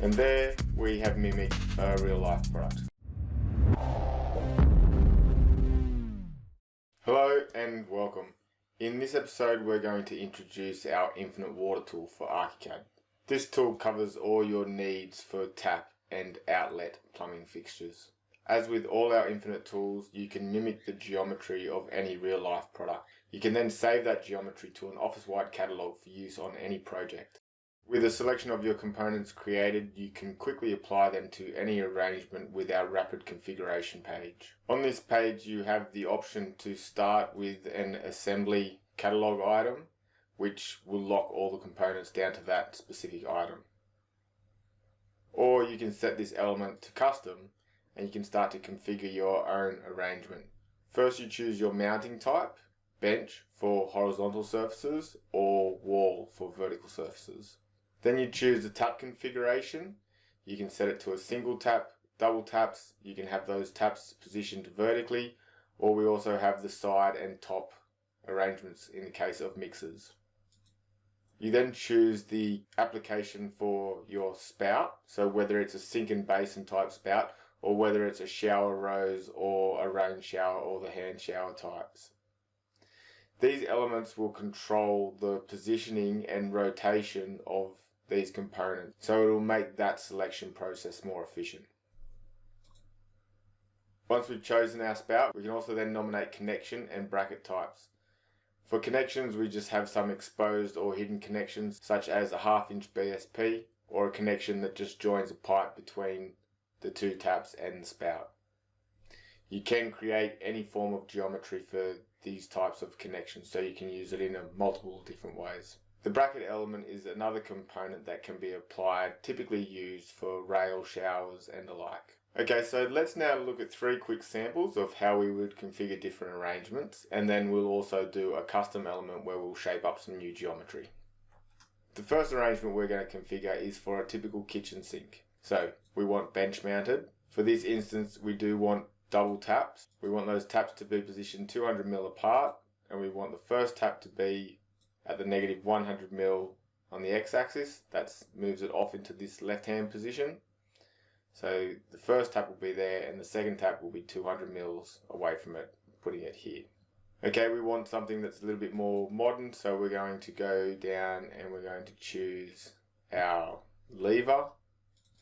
And there we have mimicked a real life product. Hello and welcome. In this episode we're going to introduce our infinite water tool for Archicad. This tool covers all your needs for tap and outlet plumbing fixtures. As with all our infinite tools, you can mimic the geometry of any real life product. You can then save that geometry to an office-wide catalogue for use on any project. With a selection of your components created, you can quickly apply them to any arrangement with our rapid configuration page. On this page you have the option to start with an assembly catalogue item, which will lock all the components down to that specific item. Or you can set this element to custom and you can start to configure your own arrangement. First you choose your mounting type, bench for horizontal surfaces or wall for vertical surfaces. Then you choose the tap configuration. You can set it to a single tap, double taps. You can have those taps positioned vertically, or we also have the side and top arrangements in the case of mixers. You then choose the application for your spout, so whether it's a sink and basin type spout, or whether it's a shower rose or a rain shower or the hand shower types. These elements will control the positioning and rotation of these components, so it will make that selection process more efficient. Once we've chosen our spout, we can also then nominate connection and bracket types. For connections, we just have some exposed or hidden connections, such as a 1/2 inch BSP or a connection that just joins a pipe between the two taps and the spout. You can create any form of geometry for these types of connections, so you can use it in multiple different ways. The bracket element is another component that can be applied, typically used for rail showers and the like. Okay, so let's now look at 3 quick samples of how we would configure different arrangements, and then we'll also do a custom element where we'll shape up some new geometry. The first arrangement we're going to configure is for a typical kitchen sink. So we want bench mounted. For this instance we do want double taps. We want those taps to be positioned 200 mm apart, and we want the first tap to be at the negative 100 mm on the x-axis. That moves it off into this left-hand position. So the first tap will be there and the second tap will be 200 mm away from it, putting it here. Okay, we want something that's a little bit more modern, so we're going to go down and we're going to choose our lever.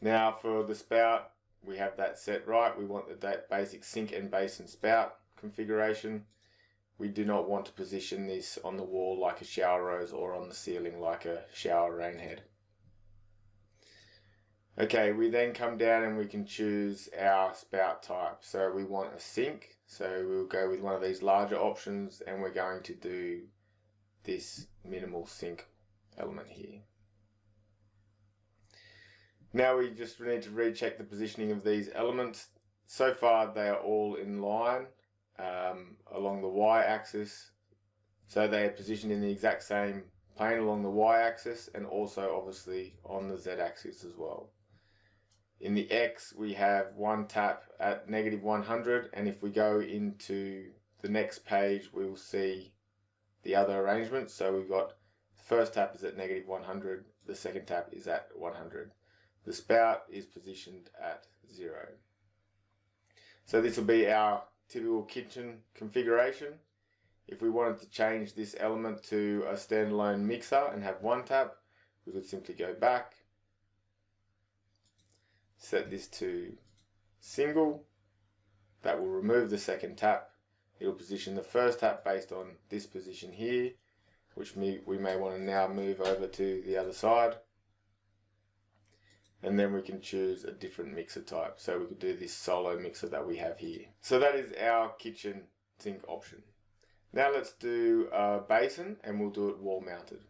Now for the spout, we have that set right. We want the basic sink and basin spout configuration. We do not want to position this on the wall like a shower rose or on the ceiling like a shower rain head. Okay, we then come down and we can choose our spout type. So we want a sink, so we'll go with one of these larger options and we're going to do this minimal sink element here. Now we just need to recheck the positioning of these elements. So far they are all in line along the y-axis, so they are positioned in the exact same plane along the y-axis and also obviously on the z-axis as well. In the x we have one tap at negative 100, and if we go into the next page we will see the other arrangements. So we've got the first tap is at negative 100, the second tap is at 100. The spout is positioned at 0. So this will be our typical kitchen configuration. If we wanted to change this element to a standalone mixer and have one tap, we could simply go back, set this to single. That will remove the second tap. It will position the first tap based on this position here, which we may want to now move over to the other side. And then we can choose a different mixer type. So we could do this solo mixer that we have here. So that is our kitchen sink option. Now let's do a basin, and we'll do it wall mounted.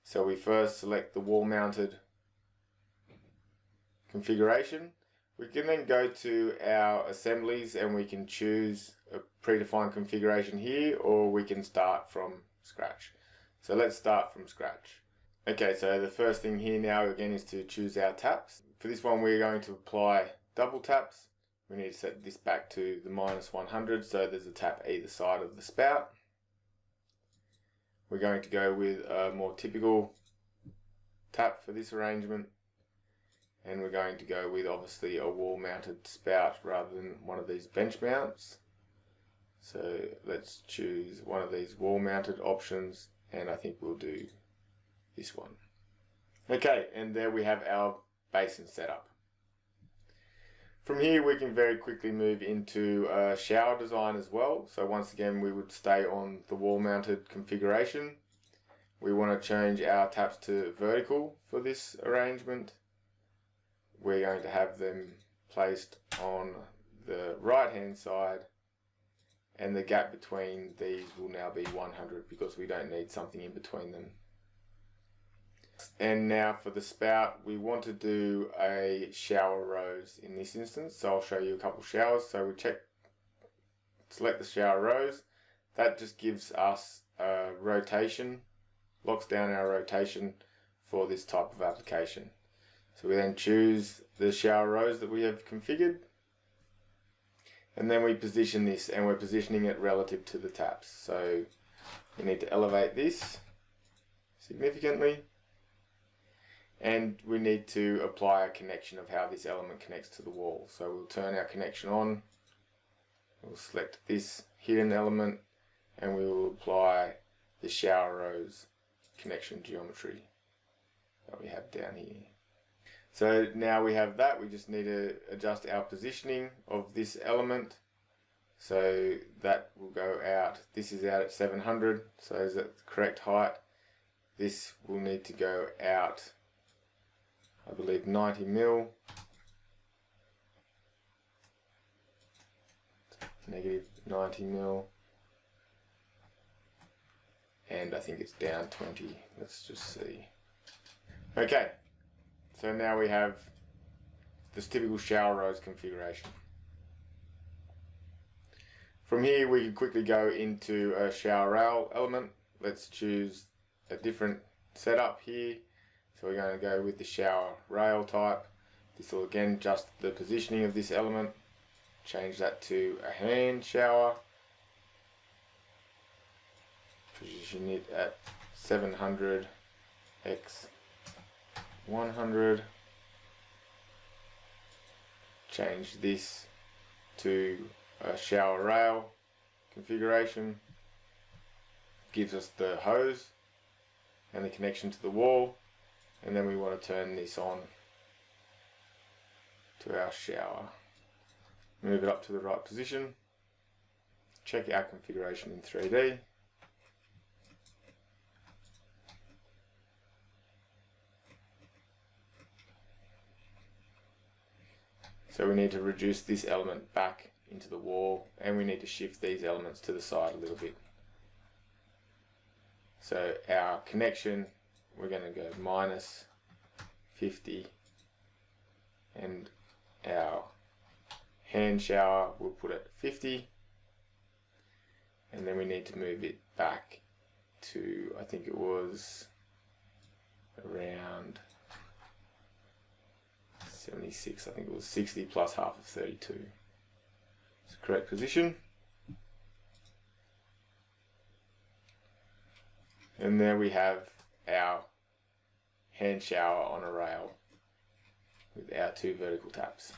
So we first select the wall mounted configuration. We can then go to our assemblies and we can choose a predefined configuration here, or we can start from scratch. So let's start from scratch. Okay, so the first thing here now again is to choose our taps. For this one we're going to apply double taps. We need to set this back to the -100, so there's a tap either side of the spout. We're going to go with a more typical tap for this arrangement. and we're going to go with obviously a wall mounted spout rather than one of these bench mounts. So let's choose one of these wall mounted options, and I think we'll do this one. Okay, and there we have our basin setup. From here we can very quickly move into a shower design as well. So once again we would stay on the wall mounted configuration. We want to change our taps to vertical for this arrangement. We're going to have them placed on the right hand side, and the gap between these will now be 100 because we don't need something in between them. And now for the spout, we want to do a shower rose in this instance. So I'll show you a couple showers. So we select the shower rose. That just gives us a rotation, locks down our rotation for this type of application. So we then choose the shower rose that we have configured, and then we position this, and we're positioning it relative to the taps. So we need to elevate this significantly, and we need to apply a connection of how this element connects to the wall. So we'll turn our connection on, we'll select this hidden element, and we will apply the shower rose connection geometry that we have down here. So now we have that, we just need to adjust our positioning of this element. So that will go out, this is out at 700, so is that the correct height? This will need to go out, I believe 90 mil. Negative 90 mil. And I think it's down 20, let's just see. Okay. So now we have this typical shower rose configuration. From here we can quickly go into a shower rail element. Let's choose a different setup here. So we're going to go with the shower rail type. This will again adjust the positioning of this element. Change that to a hand shower. Position it at 700 x 100. Change this to a shower rail configuration. Gives us the hose and the connection to the wall, and then we want to turn this on to our shower. Move it up to the right position. Check our configuration in 3D. So we need to reduce this element back into the wall, and we need to shift these elements to the side a little bit. So our connection, we're going to go minus 50, and our hand shower we'll put at 50, and then we need to move it back to, I think it was around 76, I think it was 60 plus half of 32. It's the correct position. And there we have our hand shower on a rail with our two vertical taps.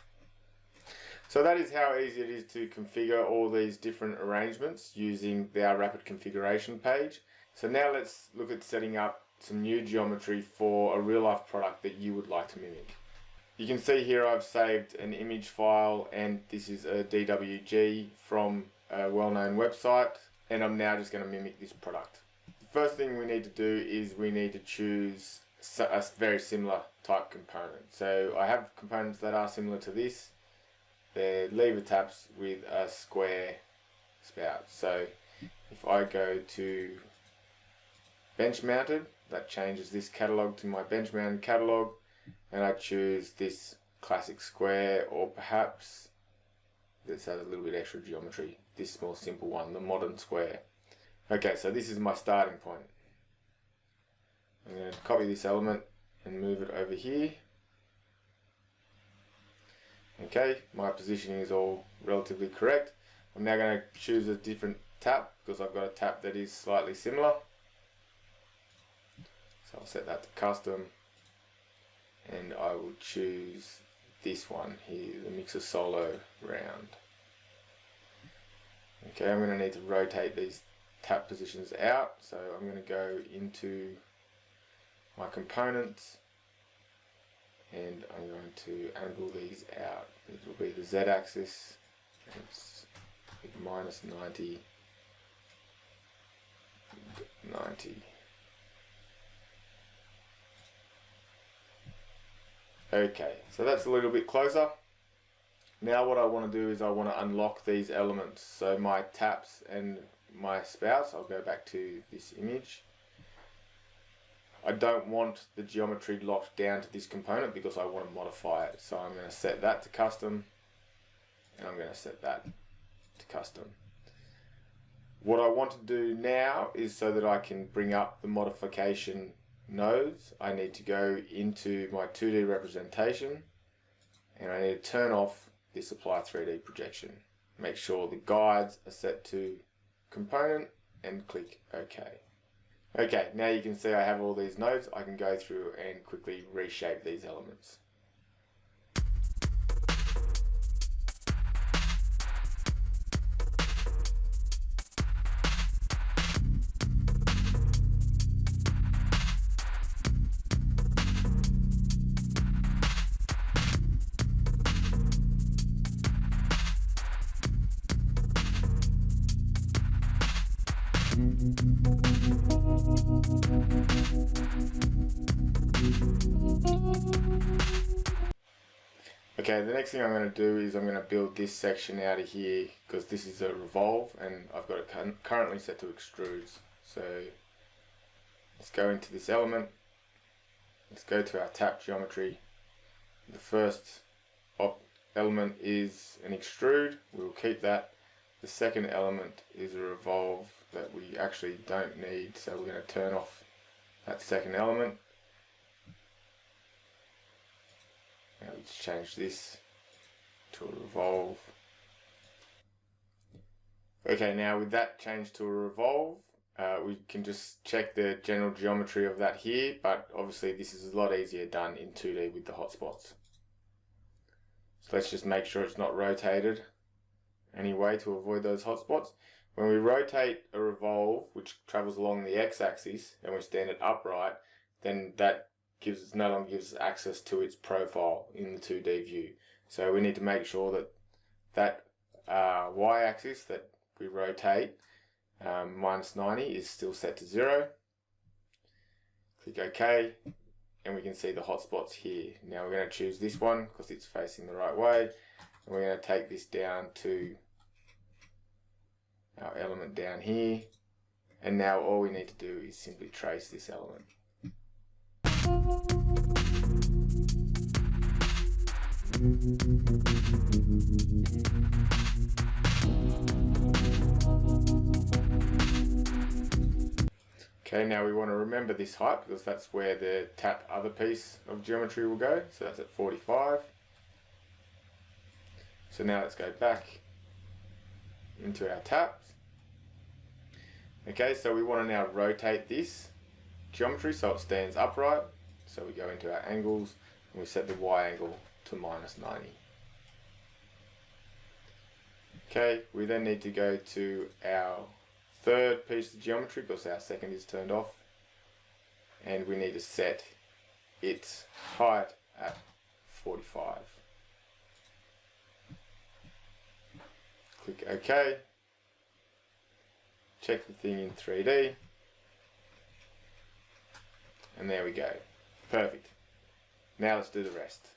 So that is how easy it is to configure all these different arrangements using our rapid configuration page. So now let's look at setting up some new geometry for a real life product that you would like to mimic. You can see here I've saved an image file, and this is a DWG from a well-known website, and I'm now just going to mimic this product. The first thing we need to do is we need to choose a very similar type component. So I have components that are similar to this. They're lever taps with a square spout. So if I go to bench mounted, that changes this catalogue to my bench mounted catalogue, and I choose this classic square, or perhaps this has a little bit extra geometry, this more simple one, the modern square. Okay, so this is my starting point. I'm going to copy this element and move it over here. Okay, my positioning is all relatively correct. I'm now going to choose a different tap because I've got a tap that is slightly similar. So I'll set that to custom. and I will choose this one here, the mixer solo round. Okay, I'm going to need to rotate these tap positions out, so I'm going to go into my components and I'm going to angle these out. It will be the Z axis, it's minus 90, 90. Okay, so that's a little bit closer. Now what I want to do is I want to unlock these elements. So my taps and my spouts, I'll go back to this image. I don't want the geometry locked down to this component because I want to modify it. So I'm going to set that to custom, and I'm going to set that to custom. What I want to do now is so that I can bring up the modification nodes, I need to go into my 2D representation and I need to turn off this apply 3D projection. Make sure the guides are set to component and click OK. Okay, now you can see I have all these nodes. I can go through and quickly reshape these elements. Okay, the next thing I'm going to do is I'm going to build this section out of here because this is a revolve and I've got it currently set to extrudes. So let's go into this element, let's go to our tap geometry. The first element is an extrude, we'll keep that. The second element is a revolve that we actually don't need, so we're going to turn off that second element. Now let's change this to a revolve. Okay, now with that changed to a revolve, we can just check the general geometry of that here, but obviously this is a lot easier done in 2D with the hotspots. So let's just make sure it's not rotated anyway to avoid those hotspots. When we rotate a revolve which travels along the x-axis and we stand it upright, then that no longer gives access to its profile in the 2D view. So we need to make sure that that y-axis that we rotate minus 90 is still set to 0. Click OK and we can see the hotspots here. Now we're going to choose this one because it's facing the right way, and we're going to take this down to our element down here, and now all we need to do is simply trace this element. Okay, now we want to remember this height because that's where the tap other piece of geometry will go, so that's at 45. So now let's go back into our taps. Okay, so we want to now rotate this geometry so it stands upright. So we go into our angles and we set the Y angle to minus 90. Okay, we then need to go to our third piece of geometry because our second is turned off, and we need to set its height at 45. Click OK. Check the thing in 3D, and there we go. Perfect. Now let's do the rest.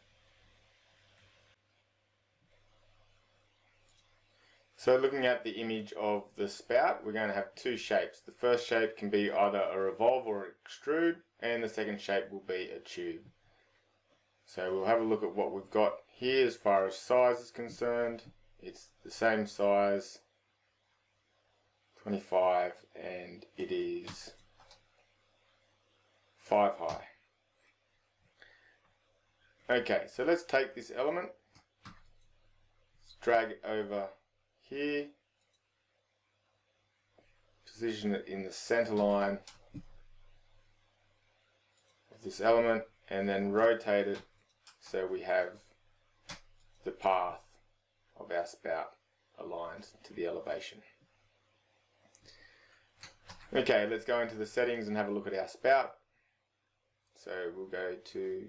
So looking at the image of the spout, we're going to have two shapes. The first shape can be either a revolve or an extrude, and the second shape will be a tube. So we'll have a look at what we've got here as far as size is concerned. It's the same size, 25, and it is 5 high. Okay, so let's take this element, let's drag it over here, position it in the center line of this element, and then rotate it so we have the path of our spout aligned to the elevation. Okay, let's go into the settings and have a look at our spout. So we'll go to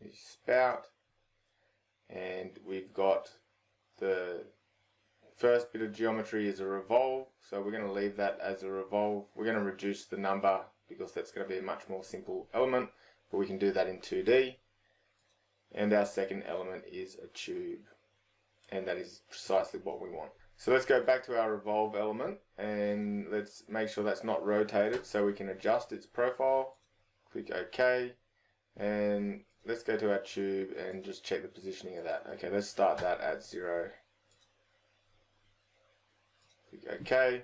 the spout, and we've got the first bit of geometry is a revolve, so we're going to leave that as a revolve. We're going to reduce the number because that's going to be a much more simple element, but we can do that in 2D. And our second element is a tube, and that is precisely what we want. So let's go back to our revolve element, and let's make sure that's not rotated so we can adjust its profile. Click OK, and let's go to our tube and just check the positioning of that. Okay, let's start that at 0. Click OK.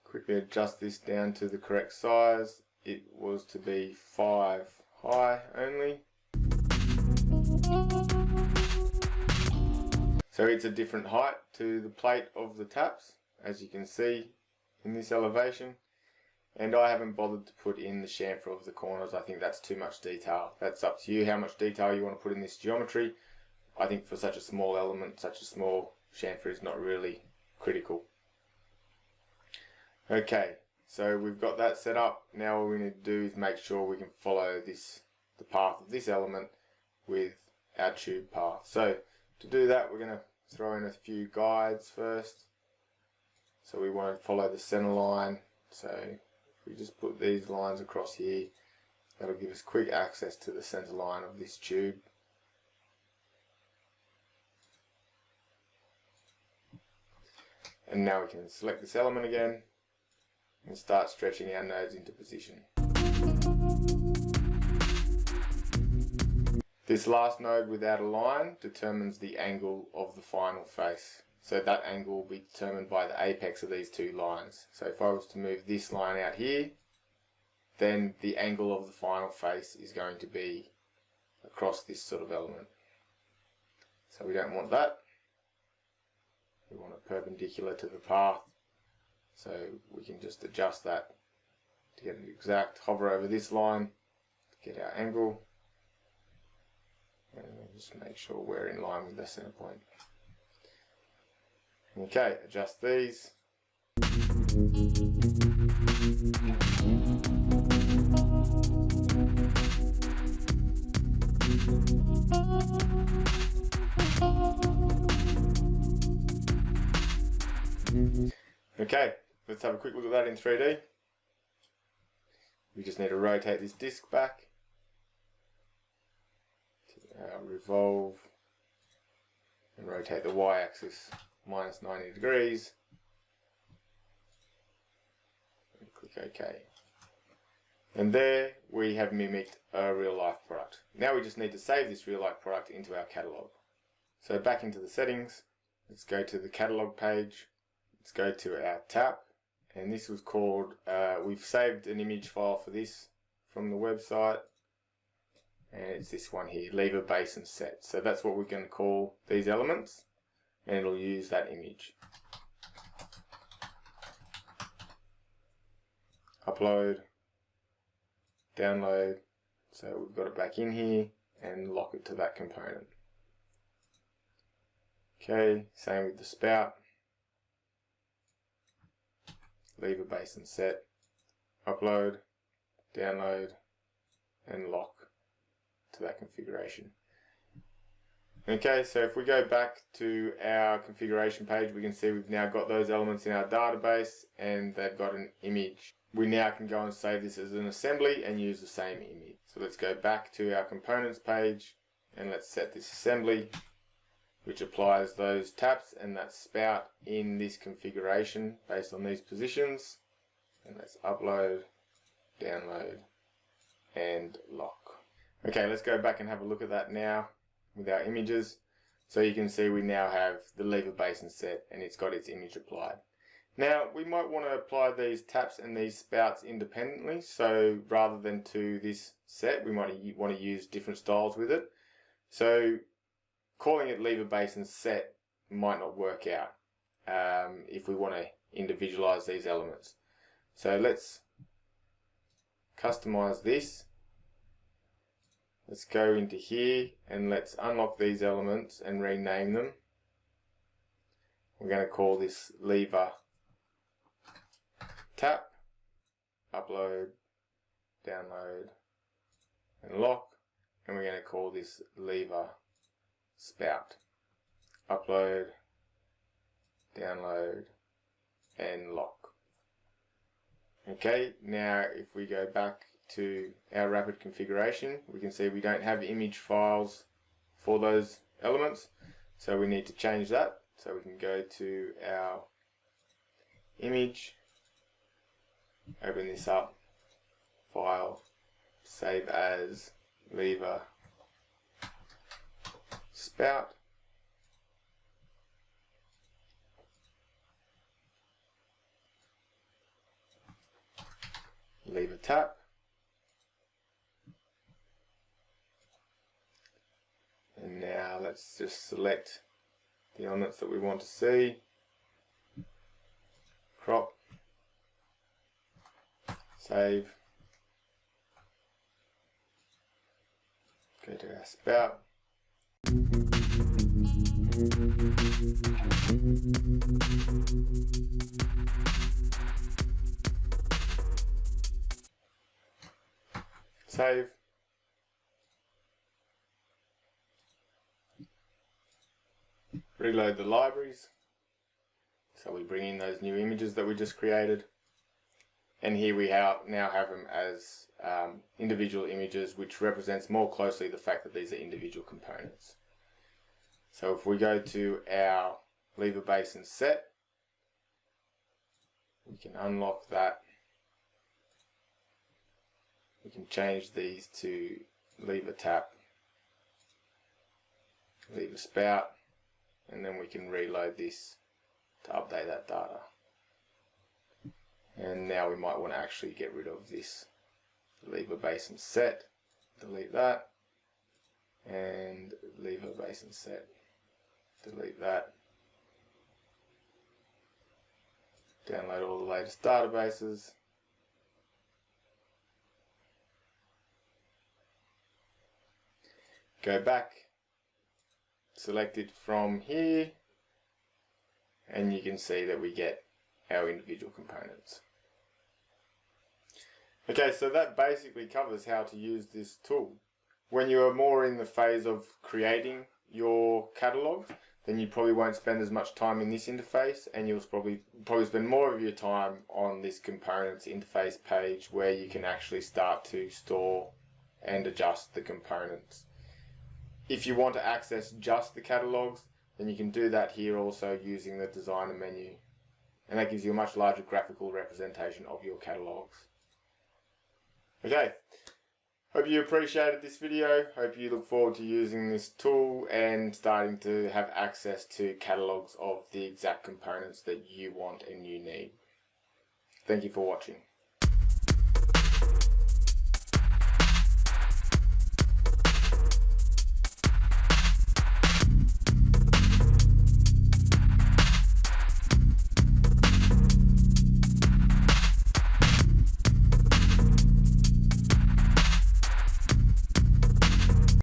Quickly adjust this down to the correct size. It was to be 5 high only. So it's a different height to the plate of the taps, as you can see in this elevation. And I haven't bothered to put in the chamfer of the corners. I think that's too much detail. That's up to you how much detail you want to put in this geometry. I think for such a small element, such a small chamfer is not really critical. Okay, so we've got that set up. Now all we need to do is make sure we can follow the path of this element with our tube path. So to do that, we're going to throw in a few guides first. So we want to follow the center line. So if we just put these lines across here, that'll give us quick access to the center line of this tube. And now we can select this element again and start stretching our nodes into position. This last node without a line determines the angle of the final face. So that angle will be determined by the apex of these two lines. So if I was to move this line out here, then the angle of the final face is going to be across this sort of element. So we don't want that. We want it perpendicular to the path. So we can just adjust that to get it exact. Hover over this line to get our angle. And just make sure we're in line with the center point. Okay, adjust these. Okay, let's have a quick look at that in 3D. We just need to rotate this disc back. Revolve and rotate the y-axis minus 90 degrees and click OK. And there we have mimicked a real life product. Now we just need to save this real life product into our catalogue. So back into the settings, let's go to the catalogue page, let's go to our tap, and this was called, we've saved an image file for this from the website. And it's this one here, lever, base and set. So that's what we're going to call these elements, and it'll use that image. Upload, download, so we've got it back in here, and lock it to that component. Okay, same with the spout. Lever, base and set, upload, download, and lock to that configuration. Okay, so if we go back to our configuration page, we can see we've now got those elements in our database and they've got an image. We now can go and save this as an assembly and use the same image. So let's go back to our components page and let's set this assembly, which applies those taps and that spout in this configuration based on these positions. And let's upload, download, and lock. Okay, let's go back and have a look at that now with our images. So you can see we now have the lever, base and set, and it's got its image applied. Now we might want to apply these taps and these spouts independently. So rather than to this set, we might want to use different styles with it. So calling it lever, base and set might not work out if we want to individualize these elements. So let's customize this. Let's go into here and let's unlock these elements and rename them. We're going to call this lever tap, upload, download, and lock. And we're going to call this lever spout, upload, download, and lock. Okay, now if we go back to our rapid configuration, we can see we don't have image files for those elements, so we need to change that. So we can go to our image, open this up, file, save as lever spout, lever tap, and now let's just select the elements that we want to see, crop, save, go to our spout, save, reload the libraries, so we bring in those new images that we just created, and here we now have them as individual images, which represents more closely the fact that these are individual components. So if we go to our lever base and set, we can unlock that. We can change these to lever tap, lever spout, and then we can reload this to update that data. And now we might want to actually get rid of this lever base and set, delete that, and lever base and set, delete that. Download all the latest databases. Go back, select it from here, and you can see that we get our individual components. Okay, so that basically covers how to use this tool. When you are more in the phase of creating your catalogues, then you probably won't spend as much time in this interface, and you'll probably spend more of your time on this components interface page, where you can actually start to store and adjust the components. If you want to access just the catalogues, then you can do that here also using the designer menu, and that gives you a much larger graphical representation of your catalogues. Okay, hope you appreciated this video. Hope you look forward to using this tool and starting to have access to catalogues of the exact components that you want and you need. Thank you for watching.